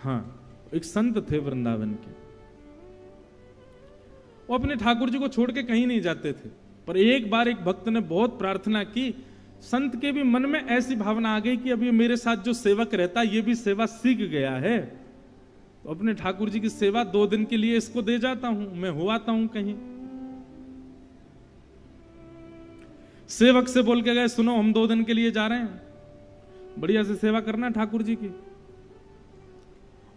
हाँ, एक संत थे वृंदावन के, वो अपने ठाकुर जी को छोड़ के कहीं नहीं जाते थे। पर एक बार एक भक्त ने बहुत प्रार्थना की, संत के भी मन में ऐसी भावना आ गई कि अब ये मेरे साथ जो सेवक रहता है ये भी सेवा सीख गया है, तो अपने ठाकुर जी की सेवा 2 दिन के लिए इसको दे जाता हूं, मैं हो आता हूं कहीं। सेवक से बोल के गए, सुनो हम 2 दिन के लिए जा रहे हैं, बढ़िया से सेवा करना ठाकुर जी की,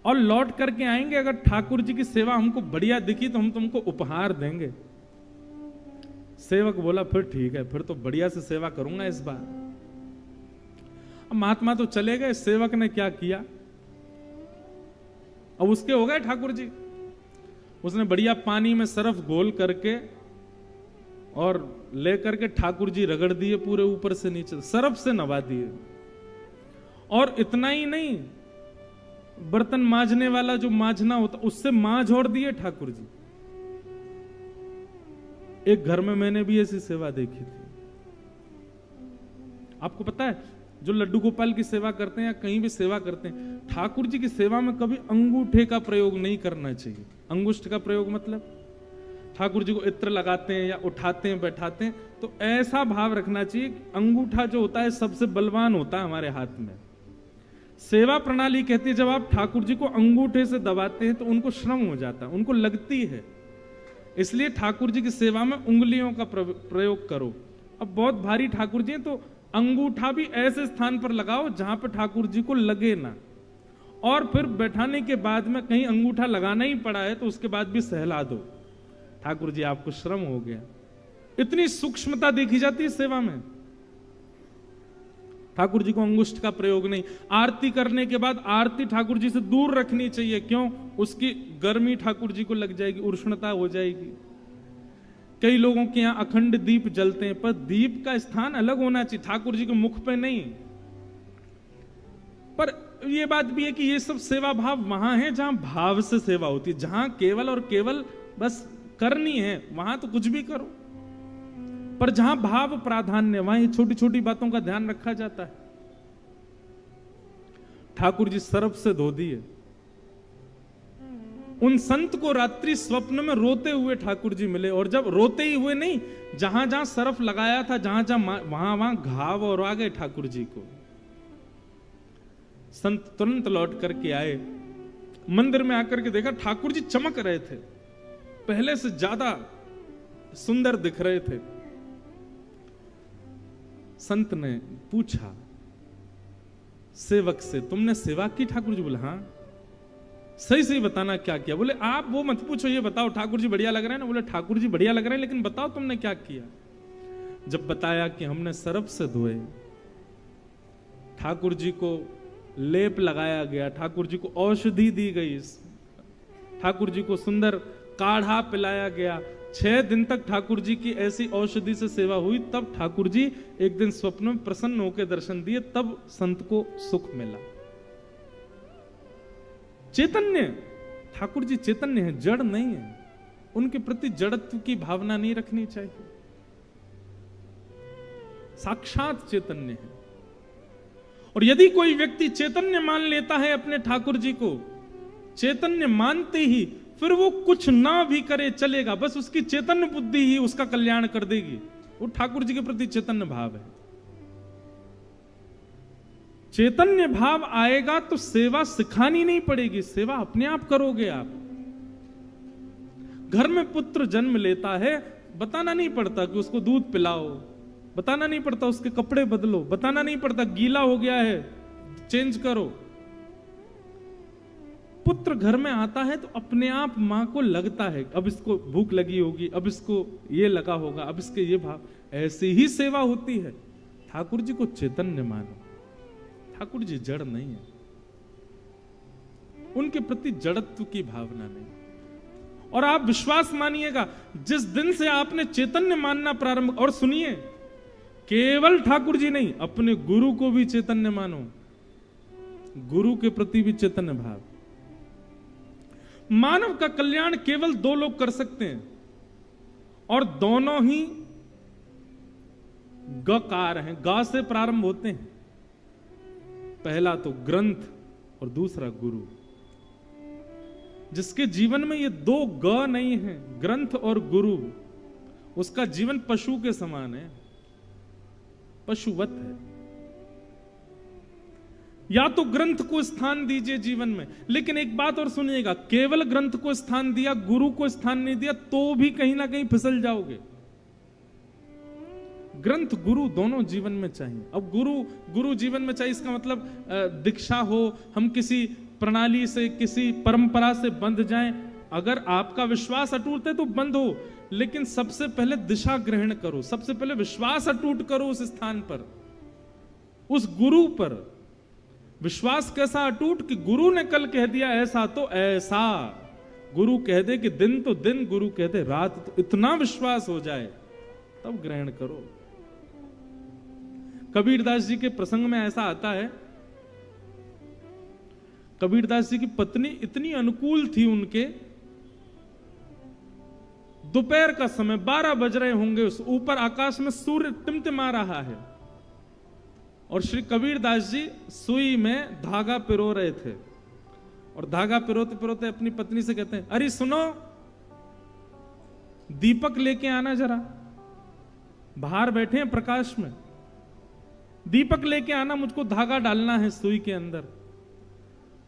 और लौट करके आएंगे, अगर ठाकुर जी की सेवा हमको बढ़िया दिखी तो हम तुमको उपहार देंगे। सेवक बोला फिर ठीक है, फिर तो बढ़िया से सेवा करूंगा इस बार। अब महात्मा तो चले गए, सेवक ने क्या किया, अब उसके हो गए ठाकुर जी, उसने बढ़िया पानी में सरफ घोल करके और लेकर के ठाकुर जी रगड़ दिए पूरे ऊपर से नीचे, सरफ से नवा दिए। और इतना ही नहीं, बर्तन मांजने वाला जो मांजना होता उससे मांझ और दिए ठाकुर जी। एक घर में मैंने भी ऐसी सेवा देखी थी। आपको पता है, जो लड्डू गोपाल की सेवा करते हैं या कहीं भी सेवा करते हैं, ठाकुर जी की सेवा में कभी अंगूठे का प्रयोग नहीं करना चाहिए। अंगुष्ठ का प्रयोग मतलब ठाकुर जी को इत्र लगाते हैं या उठाते हैं बैठाते हैं, तो ऐसा भाव रखना चाहिए, अंगूठा जो होता है सबसे बलवान होता है हमारे हाथ में। सेवा प्रणाली कहती है जब आप ठाकुर जी को अंगूठे से दबाते हैं तो उनको श्रम हो जाता है, उनको लगती है, इसलिए ठाकुर जी की सेवा में उंगलियों का प्रयोग करो। अब बहुत भारी ठाकुर जी हैं तो अंगूठा भी ऐसे स्थान पर लगाओ जहां पर ठाकुर जी को लगे ना, और फिर बैठाने के बाद में कहीं अंगूठा लगाना ही पड़ा है तो उसके बाद भी सहला दो, ठाकुर जी आपको श्रम हो गया। इतनी सूक्ष्मता देखी जाती है सेवा में। ठाकुर जी को अंगुष्ठ का प्रयोग नहीं। आरती करने के बाद आरती ठाकुर जी से दूर रखनी चाहिए, क्यों, उसकी गर्मी ठाकुर जी को लग जाएगी, उष्णता हो जाएगी। कई लोगों के यहां अखंड दीप जलते हैं, पर दीप का स्थान अलग होना चाहिए, ठाकुर जी के मुख पे नहीं। पर यह बात भी है कि ये सब सेवा भाव वहां है जहां भाव से सेवा होती है, जहां केवल और केवल बस करनी है वहां तो कुछ भी करो, पर जहां भाव प्राधान्य वहां छोटी छोटी बातों का ध्यान रखा जाता है। ठाकुर जी सरफ से धो दिए। उन संत को रात्रि स्वप्न में रोते हुए ठाकुर जी मिले, और जब रोते ही हुए नहीं, जहां जहां सरफ लगाया था जहां जहां वहां वहां घाव और आ गए ठाकुर जी को। संत तुरंत लौट करके आए, मंदिर में आकर के देखा ठाकुर जी चमक रहे थे, पहले से ज्यादा सुंदर दिख रहे थे। संत ने पूछा सेवक से, तुमने सेवा की ठाकुर जी? बोले हाँ। सही सही बताना क्या किया? बोले आप वो मत पूछो, ये बताओ ठाकुर जी बढ़िया लग रहे हैं ना? बोले ठाकुर जी बढ़िया लग रहे हैं, लेकिन बताओ तुमने क्या किया? जब बताया कि हमने सरफ से धोए, ठाकुर जी को लेप लगाया गया, ठाकुर जी को औषधि दी गई, ठाकुर जी को सुंदर काढ़ा पिलाया गया, 6 दिन तक ठाकुर जी की ऐसी औषधि से सेवा हुई, तब ठाकुर जी एक दिन स्वप्न में प्रसन्न होकर दर्शन दिए, तब संत को सुख मिला। चैतन्य, ठाकुर जी चैतन्य है, जड़ नहीं है, उनके प्रति जड़त्व की भावना नहीं रखनी चाहिए, साक्षात चैतन्य है। और यदि कोई व्यक्ति चैतन्य मान लेता है अपने ठाकुर जी को, चैतन्य मानते ही फिर वो कुछ ना भी करे चलेगा, बस उसकी चैतन्य बुद्धि ही उसका कल्याण कर देगी, वो ठाकुर जी के प्रति चैतन्य भाव है। चैतन्य भाव आएगा तो सेवा सिखानी नहीं पड़ेगी, सेवा अपने आप करोगे आप। घर में पुत्र जन्म लेता है, बताना नहीं पड़ता कि उसको दूध पिलाओ, बताना नहीं पड़ता उसके कपड़े बदलो, बताना नहीं पड़ता गीला हो गया है चेंज करो। पुत्र घर में आता है तो अपने आप मां को लगता है अब इसको भूख लगी होगी, अब इसको ये लगा होगा, अब इसके ये भाव, ऐसी ही सेवा होती है। ठाकुर जी को चैतन्य मानो, ठाकुर जी जड़ नहीं है, उनके प्रति जड़त्व की भावना नहीं। और आप विश्वास मानिएगा, जिस दिन से आपने चैतन्य मानना प्रारंभ, और सुनिए, केवल ठाकुर जी नहीं, अपने गुरु को भी चैतन्य मानो, गुरु के प्रति भी चैतन्य भाव। मानव का कल्याण केवल 2 लोग कर सकते हैं, और दोनों ही गकार हैं, गा से प्रारंभ होते हैं। पहला तो ग्रंथ और दूसरा गुरु। जिसके जीवन में ये दो ग नहीं है, ग्रंथ और गुरु, उसका जीवन पशु के समान है, पशुवत है। या तो ग्रंथ को स्थान दीजिए जीवन में, लेकिन एक बात और सुनिएगा, केवल ग्रंथ को स्थान दिया, गुरु को स्थान नहीं दिया, तो भी कहीं ना कहीं फिसल जाओगे। ग्रंथ गुरु दोनों जीवन में चाहिए। अब गुरु जीवन में चाहिए, इसका मतलब दीक्षा हो, हम किसी प्रणाली से, किसी परंपरा से बंध जाएं। अगर आपका विश्वास अटूट है तो बंद हो, लेकिन सबसे पहले दिशा ग्रहण करो, सबसे पहले विश्वास अटूट करो उस स्थान पर, उस गुरु पर। विश्वास कैसा अटूट कि गुरु ने कल कह दिया ऐसा तो ऐसा, गुरु कह दे कि दिन तो दिन, गुरु कह दे रात, तो इतना विश्वास हो जाए तब ग्रहण करो। कबीरदास जी के प्रसंग में ऐसा आता है, कबीरदास जी की पत्नी इतनी अनुकूल थी उनके, दोपहर का समय 12 बज रहे होंगे, उस ऊपर आकाश में सूर्य टिमटिमा रहा है और श्री कबीरदास जी सुई में धागा पिरो रहे थे, और धागा पिरोते पिरोते अपनी पत्नी से कहते हैं, अरे सुनो, दीपक लेके आना जरा, बाहर बैठे हैं प्रकाश में, दीपक लेके आना, मुझको धागा डालना है सुई के अंदर।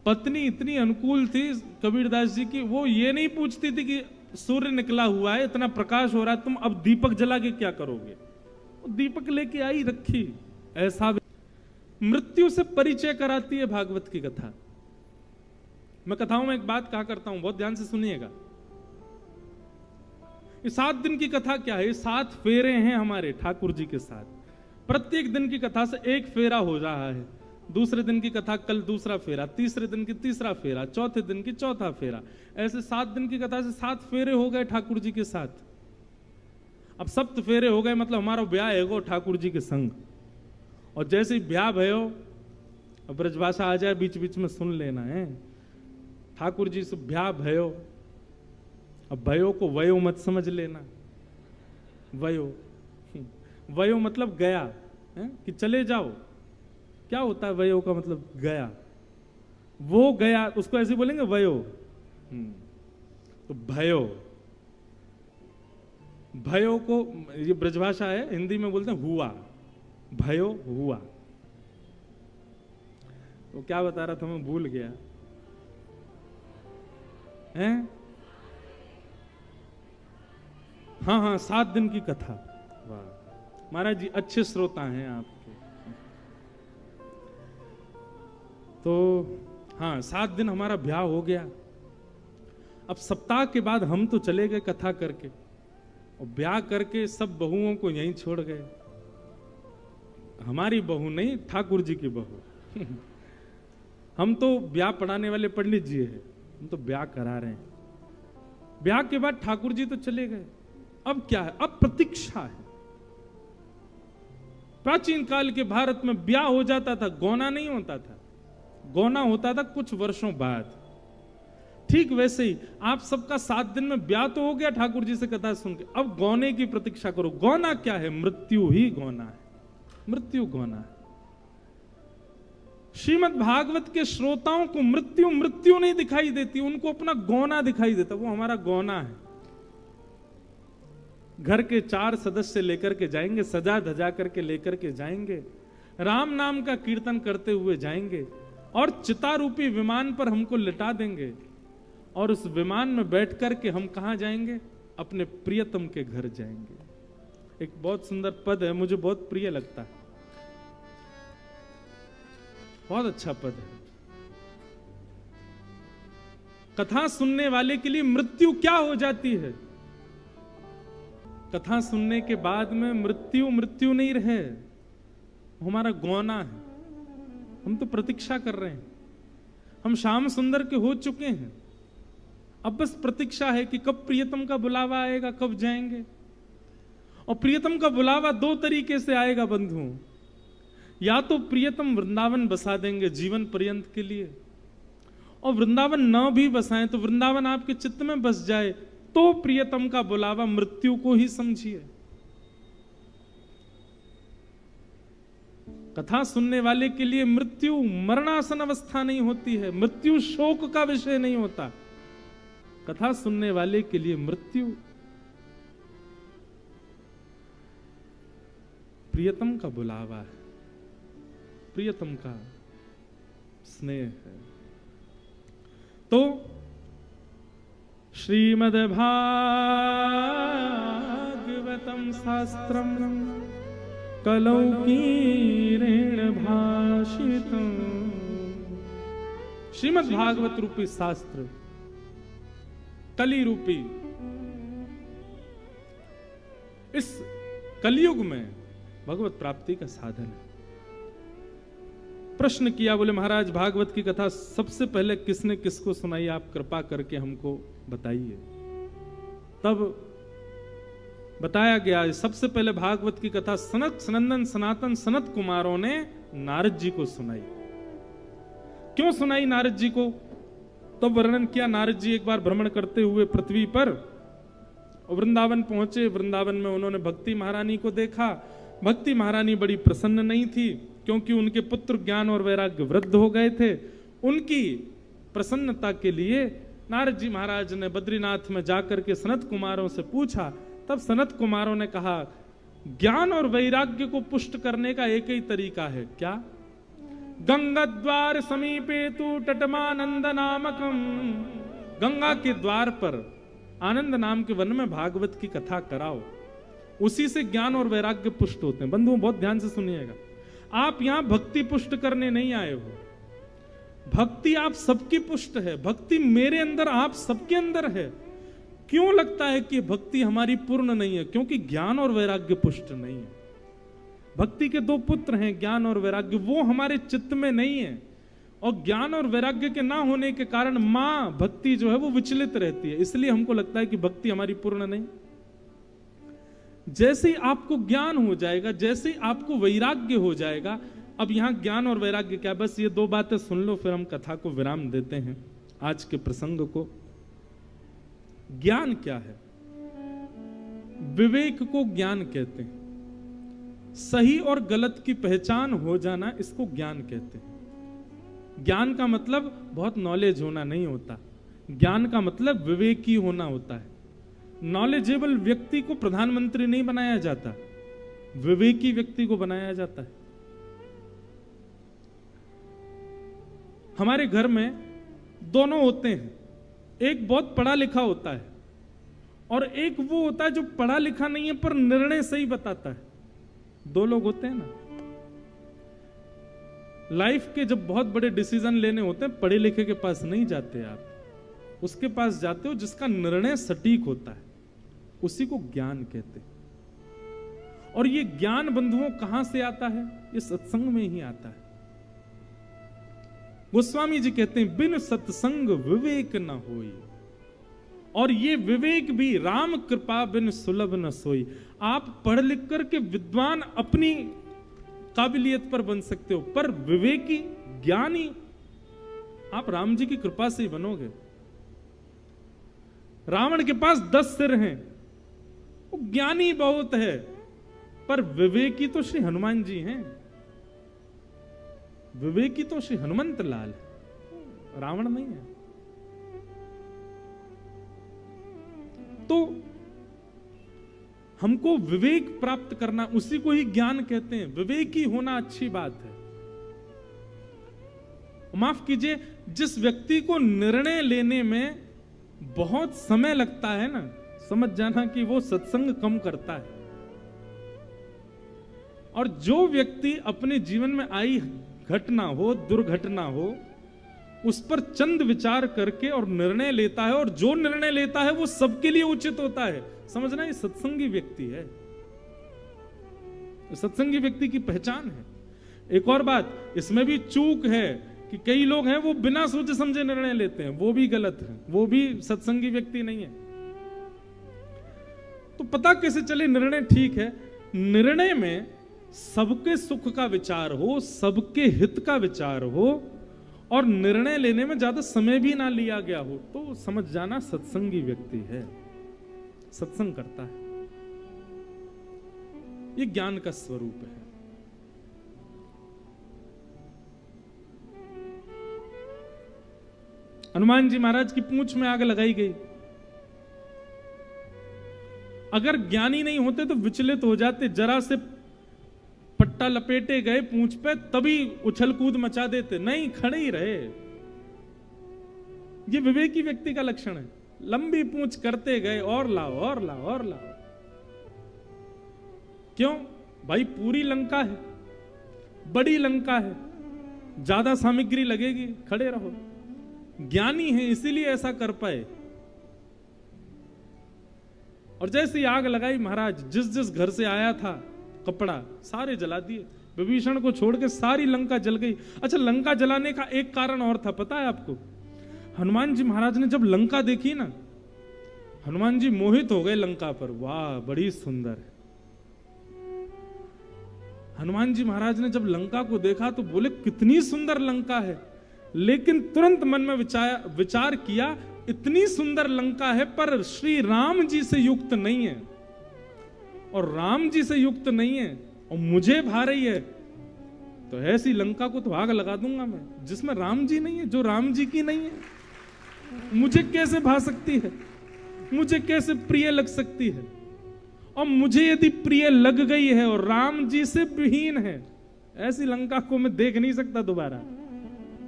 पत्नी इतनी अनुकूल थी कबीरदास जी की, वो ये नहीं पूछती थी कि सूर्य निकला हुआ है, इतना प्रकाश हो रहा है, तुम अब दीपक जला के क्या करोगे, वो दीपक लेके आई रखी। ऐसा मृत्यु से परिचय कराती है भागवत की कथा। मैं कथाओं में एक बात कहा करता हूं, बहुत ध्यान से सुनिएगा। ये 7 दिन की कथा क्या है, 7 फेरे हैं हमारे ठाकुर जी के साथ। प्रत्येक दिन की कथा से एक फेरा हो रहा है, दूसरे दिन की कथा कल दूसरा फेरा, तीसरे दिन की तीसरा फेरा, चौथे दिन की चौथा फेरा, ऐसे 7 दिन की कथा से 7 फेरे हो गए ठाकुर जी के साथ। अब 7 फेरे हो गए मतलब हमारा ब्याह है ठाकुर जी के संग, और जैसे ही ब्याह भयो, अब ब्रजभाषा आ जाए बीच बीच में सुन लेना है, ठाकुर जी से ब्याह भयो, अब भयो को वयो मत समझ लेना, वयो वयो मतलब गया है? कि चले जाओ, क्या होता है वयो का मतलब गया, वो गया, उसको ऐसे बोलेंगे वयो। तो भयो, भयो को ये ब्रजभाषा है, हिंदी में बोलते हैं हुआ, भयो हुआ। तो क्या बता रहा था मैं भूल गया हैं? हाँ 7 दिन की कथा। वाह महाराज जी, अच्छे श्रोता हैं आपके। तो हाँ 7 दिन हमारा ब्याह हो गया। अब सप्ताह के बाद हम तो चले गए कथा करके, और ब्याह करके सब बहुओं को यहीं छोड़ गए। हमारी बहू नहीं, ठाकुर जी की बहू। हम तो ब्याह पढ़ाने वाले पंडित जी हैं, हम तो ब्याह करा रहे हैं। ब्याह के बाद ठाकुर जी तो चले गए। अब क्या है, अब प्रतीक्षा है। प्राचीन काल के भारत में ब्याह हो जाता था, गौना नहीं होता था, गौना होता था कुछ वर्षों बाद। ठीक वैसे ही आप सबका 7 दिन में ब्याह तो हो गया ठाकुर जी से कथा सुन के, अब गौने की प्रतीक्षा करो। गौना क्या है? मृत्यु ही गौना है, मृत्यु गौना है। श्रीमद् भागवत के श्रोताओं को मृत्यु मृत्यु नहीं दिखाई देती, उनको अपना गौना दिखाई देता, वो हमारा गौना है। घर के 4 सदस्य लेकर के जाएंगे, सजा धजा करके लेकर के जाएंगे, राम नाम का कीर्तन करते हुए जाएंगे, और चिता रूपी विमान पर हमको लिटा देंगे, और उस विमान में बैठ करके हम कहां जाएंगे? अपने प्रियतम के घर जाएंगे। एक बहुत सुंदर पद है, मुझे बहुत प्रिय लगता है, बहुत अच्छा पद है। कथा सुनने वाले के लिए मृत्यु क्या हो जाती है? कथा सुनने के बाद में मृत्यु मृत्यु नहीं रहे, हमारा गौना है। हम तो प्रतीक्षा कर रहे हैं, हम श्याम सुंदर के हो चुके हैं, अब बस प्रतीक्षा है कि कब प्रियतम का बुलावा आएगा, कब जाएंगे। और प्रियतम का बुलावा 2 तरीके से आएगा बंधुओं। या तो प्रियतम वृंदावन बसा देंगे जीवन पर्यंत के लिए, और वृंदावन न भी बसाएं तो वृंदावन आपके चित्त में बस जाए, तो प्रियतम का बुलावा मृत्यु को ही समझिए। कथा सुनने वाले के लिए मृत्यु मरणासन अवस्था नहीं होती है, मृत्यु शोक का विषय नहीं होता। कथा सुनने वाले के लिए मृत्यु प्रियतम का बुलावा है, प्रियतम का स्नेह है। तो श्रीमद्भागवतम शास्त्रम कलौकीरेण भाषितम, श्रीमद्भागवत रूपी शास्त्र कली रूपी इस कलयुग में भगवत प्राप्ति का साधन है। प्रश्न किया, बोले महाराज भागवत की कथा सबसे पहले किसने किसको सुनाई, आप कृपा करके हमको बताइए। तब बताया गया सबसे पहले भागवत की कथा सनत सनंदन सनातन सनत कुमारों ने नारद जी को सुनाई। क्यों सुनाई नारद जी को? तो वर्णन किया, नारद जी एक बार भ्रमण करते हुए पृथ्वी पर वृंदावन पहुंचे। वृंदावन में उन्होंने भक्ति महारानी को देखा। भक्ति महारानी बड़ी प्रसन्न नहीं थी, क्योंकि उनके पुत्र ज्ञान और वैराग्य वृद्ध हो गए थे। उनकी प्रसन्नता के लिए नारद जी महाराज ने बद्रीनाथ में जाकर के सनत कुमारों से पूछा। तब सनत कुमारों ने कहा, ज्ञान और वैराग्य को पुष्ट करने का एक ही तरीका है। क्या? गंगा द्वार समीपे तु तटमानंद नामकम, गंगा के द्वार पर आनंद नाम के वन में भागवत की कथा कराओ, उसी से ज्ञान और वैराग्य पुष्ट होते हैं। बंधुओं बहुत ध्यान से सुनिएगा, आप यहां भक्ति पुष्ट करने नहीं आए हो। भक्ति आप सबकी पुष्ट है, भक्ति मेरे अंदर आप सबके अंदर है। क्यों लगता है कि भक्ति हमारी पूर्ण नहीं है? क्योंकि ज्ञान और वैराग्य पुष्ट नहीं है। भक्ति के दो पुत्र हैं, ज्ञान और वैराग्य, वो हमारे चित्त में नहीं है। और ज्ञान और वैराग्य के ना होने के कारण मां भक्ति जो है वो विचलित रहती है। इसलिए हमको लगता है कि भक्ति हमारी पूर्ण नहीं। जैसे ही आपको ज्ञान हो जाएगा, जैसे ही आपको वैराग्य हो जाएगा, अब यहां ज्ञान और वैराग्य क्या, बस ये दो बातें सुन लो, फिर हम कथा को विराम देते हैं आज के प्रसंग को। ज्ञान क्या है? विवेक को ज्ञान कहते हैं। सही और गलत की पहचान हो जाना, इसको ज्ञान कहते हैं। ज्ञान का मतलब बहुत नॉलेज होना नहीं होता, ज्ञान का मतलब विवेकी होना होता है। नॉलेजेबल व्यक्ति को प्रधानमंत्री नहीं बनाया जाता, विवेकी व्यक्ति को बनाया जाता है। हमारे घर में दोनों होते हैं, एक बहुत पढ़ा लिखा होता है और एक वो होता है जो पढ़ा लिखा नहीं है पर निर्णय सही बताता है। दो लोग होते हैं ना। लाइफ के जब बहुत बड़े डिसीजन लेने होते हैं, पढ़े लिखे के पास नहीं जाते आप, उसके पास जाते हो जिसका निर्णय सटीक होता है, उसी को ज्ञान कहते हैं। और ये ज्ञान बंधुओं कहां से आता है? ये सत्संग में ही आता है। गोस्वामी जी कहते हैं, बिन सत्संग विवेक न होई, और ये विवेक भी राम कृपा बिन सुलभ न सोई। आप पढ़ लिख करके विद्वान अपनी काबिलियत पर बन सकते हो, पर विवेकी ज्ञानी आप राम जी की कृपा से ही बनोगे। रावण के पास 10 सिर हैं, वो ज्ञानी बहुत है, पर विवेकी तो श्री हनुमान जी हैं। विवेकी तो श्री हनुमंत लाल है, रावण नहीं है। तो हमको विवेक प्राप्त करना, उसी को ही ज्ञान कहते हैं। विवेकी होना अच्छी बात है। माफ कीजिए, जिस व्यक्ति को निर्णय लेने में बहुत समय लगता है ना, समझ जाना कि वो सत्संग कम करता है। और जो व्यक्ति अपने जीवन में आई घटना हो, दुर्घटना हो, उस पर चंद विचार करके और निर्णय लेता है, और जो निर्णय लेता है वो सबके लिए उचित होता है, समझना ये सत्संगी व्यक्ति है। सत्संगी व्यक्ति की पहचान है। एक और बात इसमें भी चूक है कि कई लोग हैं वो बिना सोचे समझे निर्णय लेते हैं, वो भी गलत है, वो भी सत्संगी व्यक्ति नहीं है। तो पता कैसे चले निर्णय ठीक है? निर्णय में सबके सुख का विचार हो, सबके हित का विचार हो, और निर्णय लेने में ज्यादा समय भी ना लिया गया हो, तो समझ जाना सत्संगी व्यक्ति है, सत्संग करता है। ये ज्ञान का स्वरूप है। हनुमान जी महाराज की पूंछ में आग लगाई गई, अगर ज्ञानी नहीं होते तो विचलित हो जाते, जरा से पट्टा लपेटे गए पूंछ पे तभी उछल कूद मचा देते, नहीं खड़े ही रहे। ये विवेकी व्यक्ति का लक्षण है। लंबी पूंछ करते गए, और लाओ और लाओ और लाओ। क्यों भाई? पूरी लंका है, बड़ी लंका है, ज्यादा सामग्री लगेगी, खड़े रहो। ज्ञानी है इसीलिए ऐसा कर पाए। और जैसे आग लगाई महाराज, जिस जिस घर से आया था कपड़ा सारे जला दिए, विभीषण को छोड़ के सारी लंका जल गई। अच्छा, लंका जलाने का एक कारण और था, पता है आपको? हनुमान जी महाराज ने जब लंका देखी ना, हनुमान जी मोहित हो गए लंका पर। वाह, बड़ी सुंदर है। हनुमान जी महाराज ने जब लंका को देखा तो बोले कितनी सुंदर लंका है, लेकिन तुरंत मन में विचार किया, इतनी सुंदर लंका है पर श्री राम जी से युक्त नहीं है, और राम जी से युक्त नहीं है और मुझे भा रही है, तो ऐसी लंका को तो आग लगा दूंगा मैं, जिसमें राम जी नहीं है, जो राम जी की नहीं है। मुझे कैसे भा सकती है, मुझे कैसे प्रिय लग सकती है? और मुझे यदि प्रिय लग गई है और राम जी से विहीन है, ऐसी लंका को मैं देख नहीं सकता दोबारा।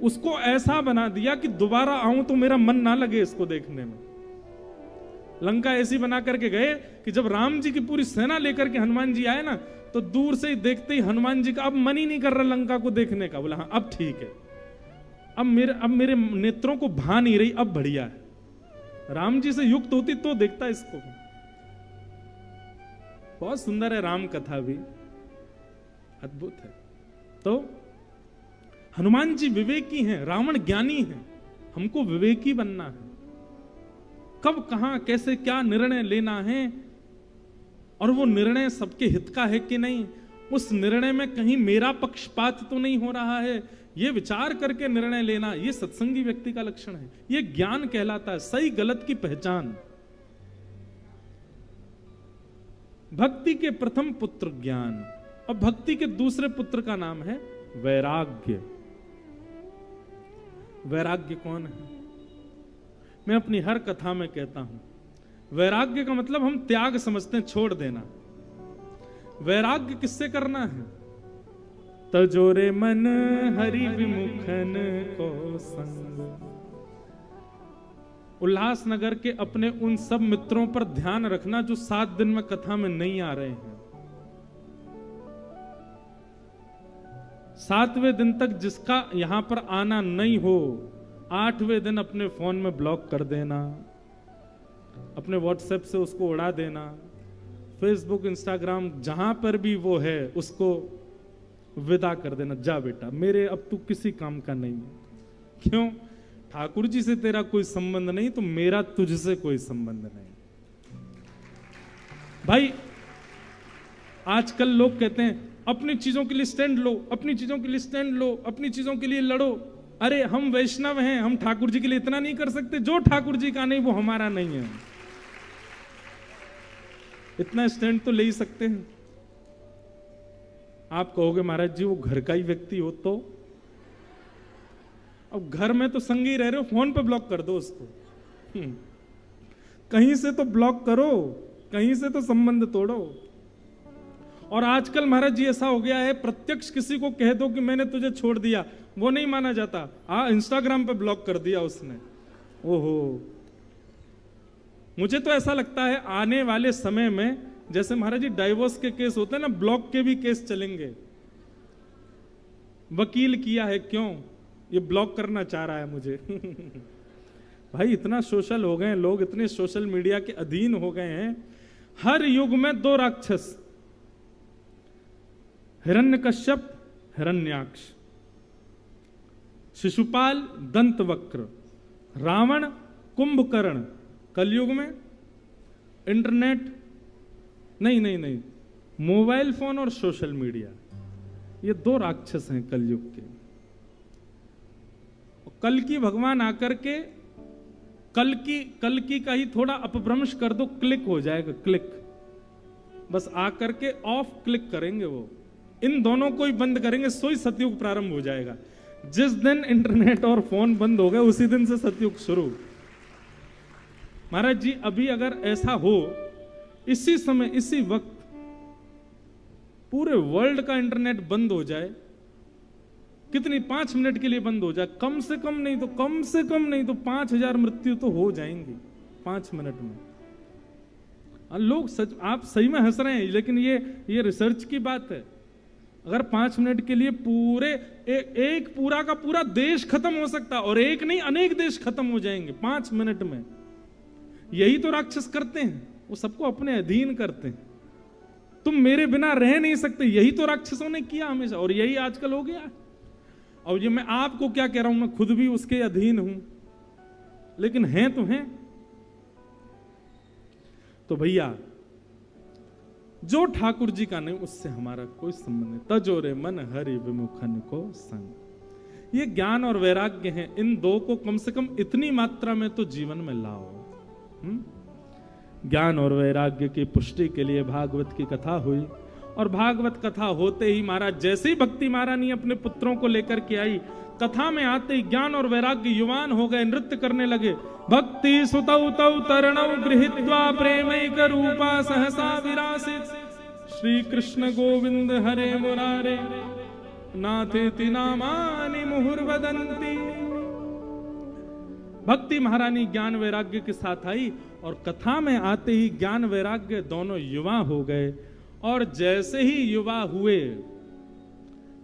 उसको ऐसा बना दिया कि दोबारा आऊं तो मेरा मन ना लगे इसको देखने में। लंका ऐसी बना करके गए कि जब राम जी की पूरी सेना लेकर के हनुमान जी आए ना, तो दूर से ही देखते ही हनुमान जी का अब मन ही नहीं कर रहा लंका को देखने का। बोला हाँ अब ठीक है, अब मेरे नेत्रों को भा नहीं रही, अब बढ़िया है। राम जी से युक्त होती तो देखता इसको। बहुत सुंदर है राम कथा भी, अद्भुत है। तो हनुमान जी विवेकी हैं, रावण ज्ञानी है। हमको विवेकी बनना है, कब कहां कैसे क्या निर्णय लेना है, और वो निर्णय सबके हित का है कि नहीं, उस निर्णय में कहीं मेरा पक्षपात तो नहीं हो रहा है, ये विचार करके निर्णय लेना, ये सत्संगी व्यक्ति का लक्षण है। ये ज्ञान कहलाता है, सही गलत की पहचान। भक्ति के प्रथम पुत्र ज्ञान, और भक्ति के दूसरे पुत्र का नाम है वैराग्य। वैराग्य कौन है? मैं अपनी हर कथा में कहता हूं, वैराग्य का मतलब हम त्याग समझते हैं, छोड़ देना। वैराग्य किससे करना है? तजोरे मन हरि विमुखन को संग। उल्लासनगर के अपने उन सब मित्रों पर ध्यान रखना जो 7 दिन में कथा में नहीं आ रहे हैं। 7वें दिन तक जिसका यहां पर आना नहीं हो, 8वें दिन अपने फोन में ब्लॉक कर देना, अपने व्हाट्सएप से उसको उड़ा देना, फेसबुक इंस्टाग्राम जहां पर भी वो है उसको विदा कर देना। जा बेटा, मेरे अब तू किसी काम का नहीं है। क्यों? ठाकुर जी से तेरा कोई संबंध नहीं तो मेरा तुझसे कोई संबंध नहीं। भाई आजकल लोग कहते हैं अपनी चीजों के लिए स्टैंड लो, अपनी चीजों के लिए स्टैंड लो, अपनी चीजों के लिए लड़ो। अरे हम वैष्णव हैं, हम ठाकुर जी के लिए इतना नहीं कर सकते? जो ठाकुर जी का नहीं वो हमारा नहीं है। इतना स्टैंड तो ले ही सकते हैं। आप कहोगे महाराज जी वो घर का ही व्यक्ति हो तो? अब घर में तो संगी रह रहे हो, फोन पे ब्लॉक कर दो उसको। कहीं से तो ब्लॉक करो, कहीं से तो संबंध तोड़ो। और आजकल महाराज जी ऐसा हो गया है, प्रत्यक्ष किसी को कह दो कि मैंने तुझे छोड़ दिया, वो नहीं माना जाता। इंस्टाग्राम पे ब्लॉक कर दिया उसने। ओहो, मुझे तो ऐसा लगता है आने वाले समय में जैसे महाराज जी डाइवोर्स के केस होते हैं ना, ब्लॉक के भी केस चलेंगे। वकील किया है, क्यों? ये ब्लॉक करना चाह रहा है मुझे। भाई इतना सोशल हो गए हैं लोग, इतने सोशल मीडिया के अधीन हो गए हैं। हर युग में 2 राक्षस, हिरण्यकश्यप हिरण्याक्ष, शिशुपाल दंतवक्र, रावण कुंभकर्ण। कलयुग में इंटरनेट नहीं, मोबाइल फोन और सोशल मीडिया, ये 2 राक्षस हैं कलयुग के। कल की भगवान आकर के कल की का ही थोड़ा अपभ्रंश कर दो, क्लिक हो जाएगा, क्लिक। बस आकर के ऑफ क्लिक करेंगे वो, इन दोनों को ही बंद करेंगे, सोई सतयुग प्रारंभ हो जाएगा। जिस दिन इंटरनेट और फोन बंद हो गए उसी दिन से सतयुग शुरू। महाराज जी अभी अगर ऐसा हो इसी समय इसी वक्त पूरे वर्ल्ड का इंटरनेट बंद हो जाए, कितनी 5 मिनट के लिए बंद हो जाए, कम से कम नहीं तो 5,000 मृत्यु तो हो जाएंगी 5 मिनट में। लोग सच, आप सही में हंस रहे हैं, लेकिन ये रिसर्च की बात है। अगर 5 मिनट के लिए पूरे एक पूरा का पूरा देश खत्म हो सकता है, और एक नहीं अनेक देश खत्म हो जाएंगे 5 मिनट में। यही तो राक्षस करते हैं, वो सबको अपने अधीन करते हैं। तुम मेरे बिना रह नहीं सकते, यही तो राक्षसों ने किया हमेशा, और यही आजकल हो गया। और ये मैं आपको क्या कह रहा हूं, मैं खुद भी उसके अधीन हूं, लेकिन हैं तो हैं। तो भैया जो ठाकुर जी का नहीं उससे हमारा कोई संबंध नहीं। तजोरे मन हरि विमुखन को संग, ये ज्ञान और वैराग्य हैं, इन दो को कम से कम इतनी मात्रा में तो जीवन में लाओ। ज्ञान और वैराग्य की पुष्टि के लिए भागवत की कथा हुई, और भागवत कथा होते ही महाराज, जैसे ही भक्ति महारानी अपने पुत्रों को लेकर के आई, कथा में आते ही ज्ञान और वैराग्य युवान हो गए, नृत्य करने लगे। भक्ति सुतौ तौ तरणौ गृहीत्वा प्रेमैक रूपा सहसा विरासित, श्री कृष्ण गोविंद हरे मुरारे नाथेति नामानि मुहुर्वदन्ति। भक्ति महारानी ज्ञान वैराग्य के साथ आई, और कथा में आते ही ज्ञान वैराग्य दोनों युवा हो गए। और जैसे ही युवा हुए,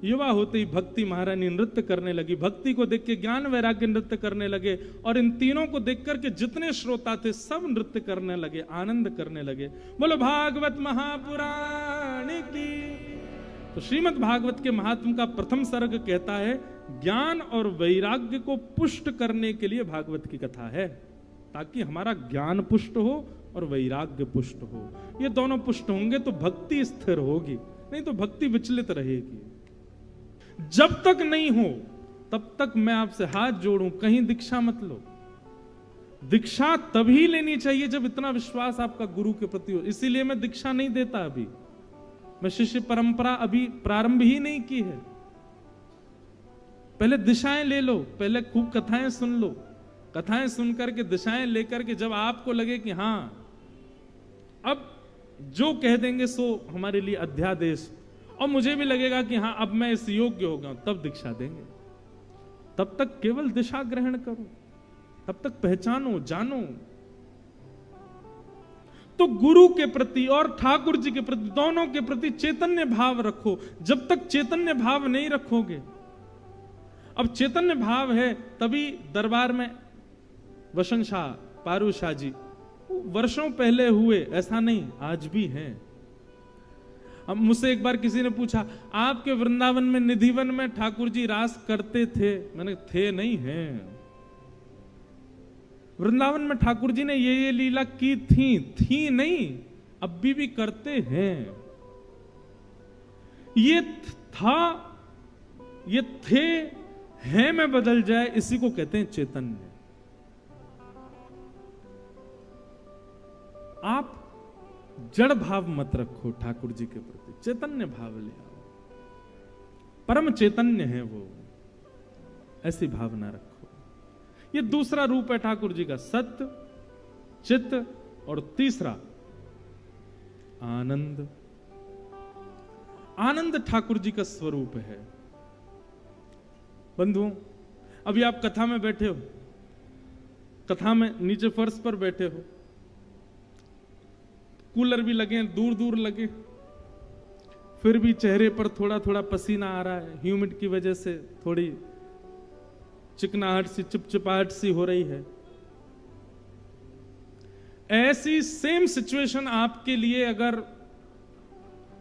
युवा होते ही भक्ति महारानी नृत्य करने लगी। भक्ति को देख के ज्ञान वैराग्य नृत्य करने लगे, और इन तीनों को देख करके जितने श्रोता थे सब नृत्य करने लगे, आनंद करने लगे। बोलो भागवत महापुराण की। तो श्रीमद् भागवत के महात्म का प्रथम सर्ग कहता है, ज्ञान और वैराग्य को पुष्ट करने के लिए भागवत की कथा है, ताकि हमारा ज्ञान पुष्ट हो और वैराग्य पुष्ट हो। ये दोनों पुष्ट होंगे तो भक्ति स्थिर होगी, नहीं तो भक्ति विचलित रहेगी। जब तक नहीं हो तब तक मैं आपसे हाथ जोड़ूं, कहीं दीक्षा मत लो। दीक्षा तभी लेनी चाहिए जब इतना विश्वास आपका गुरु के प्रति हो। इसीलिए मैं दीक्षा नहीं देता, अभी मैं शिष्य परंपरा अभी प्रारंभ ही नहीं की है। पहले दिशाएं ले लो, पहले खूब कथाएं सुन लो, कथाएं सुनकर के दिशाएं लेकर के जब आपको लगे कि हां अब जो कह देंगे सो हमारे लिए अध्यादेश, और मुझे भी लगेगा कि हाँ अब मैं इस योग्य हो गया हूं, तब दीक्षा देंगे। तब तक केवल दिशा ग्रहण करो, तब तक पहचानो, जानो। तो गुरु के प्रति और ठाकुर जी के प्रति, दोनों के प्रति चैतन्य भाव रखो। जब तक चैतन्य भाव नहीं रखोगे, अब चैतन्य भाव है तभी दरबार में वसंत शाह, पारू शाह जी वर्षों पहले हुए, ऐसा नहीं, आज भी हैं। अब मुझसे एक बार किसी ने पूछा, आपके वृंदावन में निधिवन में ठाकुर जी रास करते थे? मैंने थे नहीं हैं। वृंदावन में ठाकुर जी ने ये लीला की थी नहीं, अब भी करते हैं। ये था, ये थे, हैं में बदल जाए, इसी को कहते हैं चैतन्य। आप जड़ भाव मत रखो ठाकुर जी के प्रति, चैतन्य भाव ले आओ। परम चैतन्य है वो, ऐसी भावना रखो। ये दूसरा रूप है ठाकुर जी का, सत्य, चित्त, और तीसरा आनंद। आनंद ठाकुर जी का स्वरूप है। बंधुओं, अभी आप कथा में बैठे हो, कथा में नीचे फर्श पर बैठे हो, कूलर भी लगे, दूर दूर लगे, फिर भी चेहरे पर थोड़ा थोड़ा पसीना आ रहा है, ह्यूमिड की वजह से थोड़ी चिकनाहट सी, चिपचिपाहट सी हो रही है। ऐसी सेम सिचुएशन आपके लिए अगर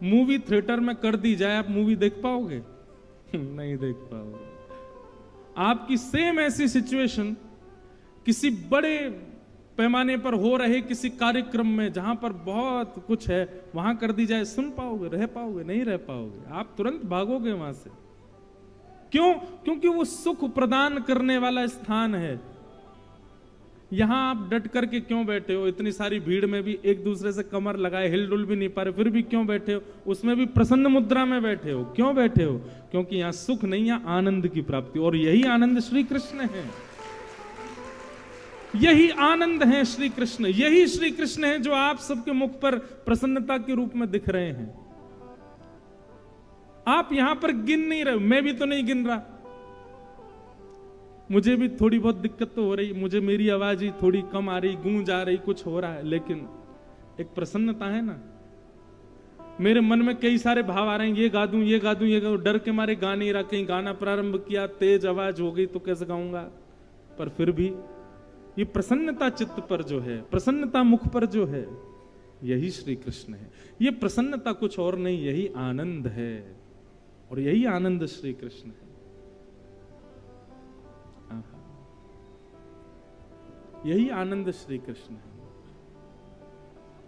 मूवी थिएटर में कर दी जाए, आप मूवी देख पाओगे? नहीं देख पाओगे। आपकी सेम ऐसी सिचुएशन किसी बड़े पैमाने पर हो रहे किसी कार्यक्रम में, जहां पर बहुत कुछ है, वहां कर दी जाए, सुन पाओगे, रह पाओगे? नहीं रह पाओगे, आप तुरंत भागोगे वहां से। क्यों? क्योंकि वो सुख प्रदान करने वाला स्थान है। यहां आप डट करके क्यों बैठे हो? इतनी सारी भीड़ में भी एक दूसरे से कमर लगाए, हिलडुल भी नहीं पा रहे, फिर भी क्यों बैठे हो? उसमें भी प्रसन्न मुद्रा में बैठे हो। क्यों बैठे हो? क्योंकि यहां सुख नहीं, यहां आनंद की प्राप्ति, और यही आनंद श्री कृष्ण है। यही आनंद है श्री कृष्ण, यही श्री कृष्ण है जो आप सबके मुख पर प्रसन्नता के रूप में दिख रहे हैं। आप यहां पर गिन नहीं रहे, मैं भी तो नहीं गिन रहा, मुझे भी थोड़ी बहुत दिक्कत तो हो रही, मुझे मेरी आवाज ही थोड़ी कम आ रही, गूंज आ रही, कुछ हो रहा है, लेकिन एक प्रसन्नता है ना। मेरे मन में कई सारे भाव आ रहे हैं, ये गा दूं, ये गा दूं, ये गा दूं, डर के मारे गा नहीं रहा, कहीं गाना प्रारंभ किया तेज आवाज हो गई तो कैसे गाऊंगा, पर फिर भी ये प्रसन्नता चित्त पर जो है, प्रसन्नता मुख पर जो है, यही श्री कृष्ण है। ये प्रसन्नता कुछ और नहीं, यही आनंद है, और यही आनंद श्री कृष्ण है। यही आनंद श्री कृष्ण है,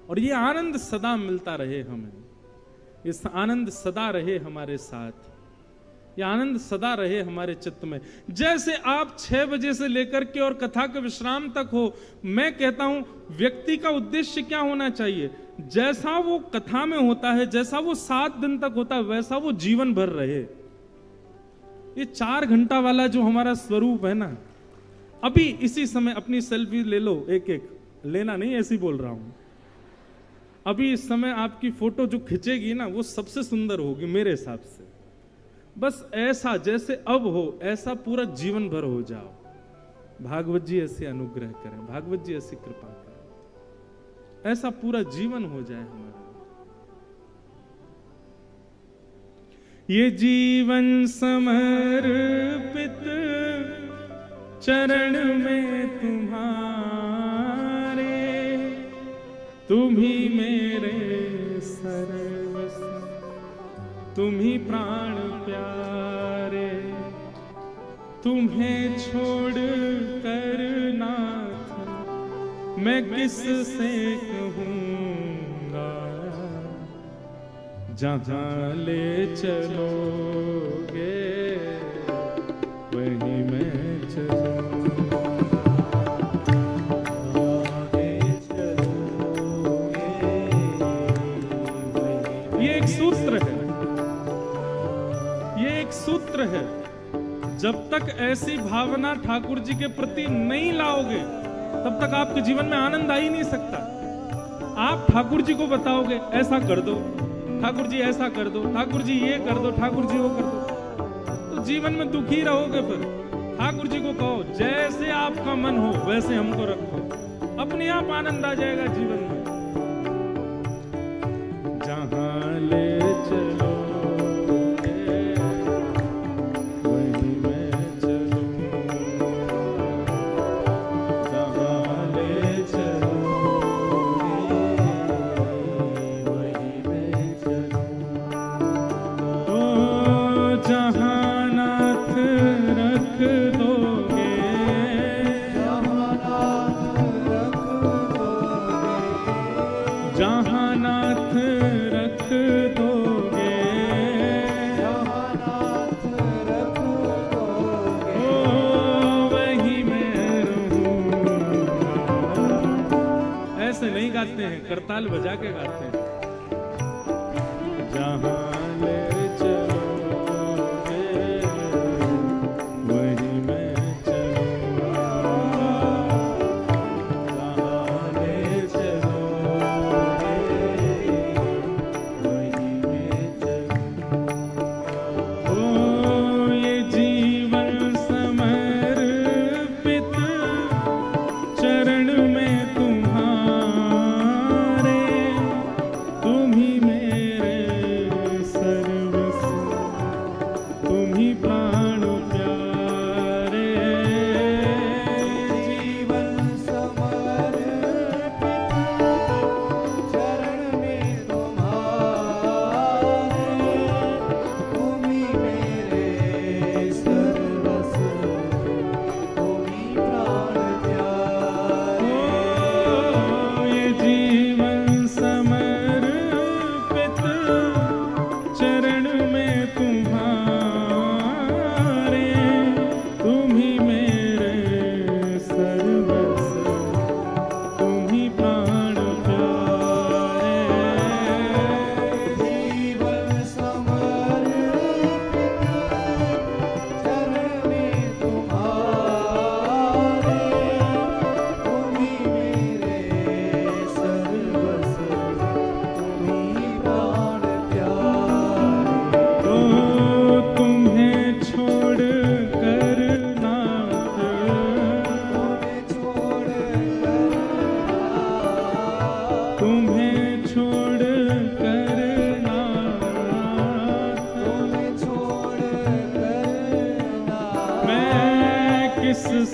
और ये आनंद सदा मिलता रहे हमें, ये आनंद सदा रहे हमारे साथ, ये आनंद सदा रहे हमारे चित्त में। जैसे आप 6 बजे से लेकर के और कथा के विश्राम तक हो, मैं कहता हूं व्यक्ति का उद्देश्य क्या होना चाहिए, जैसा वो कथा में होता है, जैसा वो 7 दिन तक होता है, वैसा वो जीवन भर रहे। ये 4 घंटा वाला जो हमारा स्वरूप है ना, अभी इसी समय अपनी सेल्फी ले लो, एक एक लेना नहीं, ऐसी बोल रहा हूं, अभी इस समय आपकी फोटो जो खिंचेगी ना, वो सबसे सुंदर होगी मेरे हिसाब से। बस ऐसा जैसे अब हो, ऐसा पूरा जीवन भर हो जाओ। भागवत जी ऐसे अनुग्रह करें, भागवत जी ऐसी कृपा करें, ऐसा पूरा जीवन हो जाए हमारा। ये जीवन समर्पित चरण में तुम्हारे, तुम ही मेरे सर्वस्व, तुम ही प्राण प्यारे, तुम्हें छोड़ कर नाथ मैं किससे कहूँगा, जहाँ ले चलोगे वहीं मैं चलूँगा। ये एक सूत्र है, ये एक सूत्र है। जब तक ऐसी भावना ठाकुर जी के प्रति नहीं लाओगे, तब तक आपके जीवन में आनंद आ ही नहीं सकता। आप ठाकुर जी को बताओगे ऐसा कर दो, ठाकुर जी ऐसा कर दो, ठाकुर जी ये कर दो, ठाकुर जी वो कर दो, तो जीवन में दुखी रहोगे। फिर ठाकुर जी को कहो जैसे आपका मन हो वैसे हमको रखो, अपने आप आनंद आ जाएगा जीवन में। जहां ले चलो हैं, करताल बजा के गाते हैं। जहां ले चलोगे वहीं मैं चलूंगा, जहां ले चलोगे वहीं मैं चलूंगा। ओ ये जीवन समर्पित चरण में तुम्हारे, तुम ही मेरे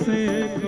से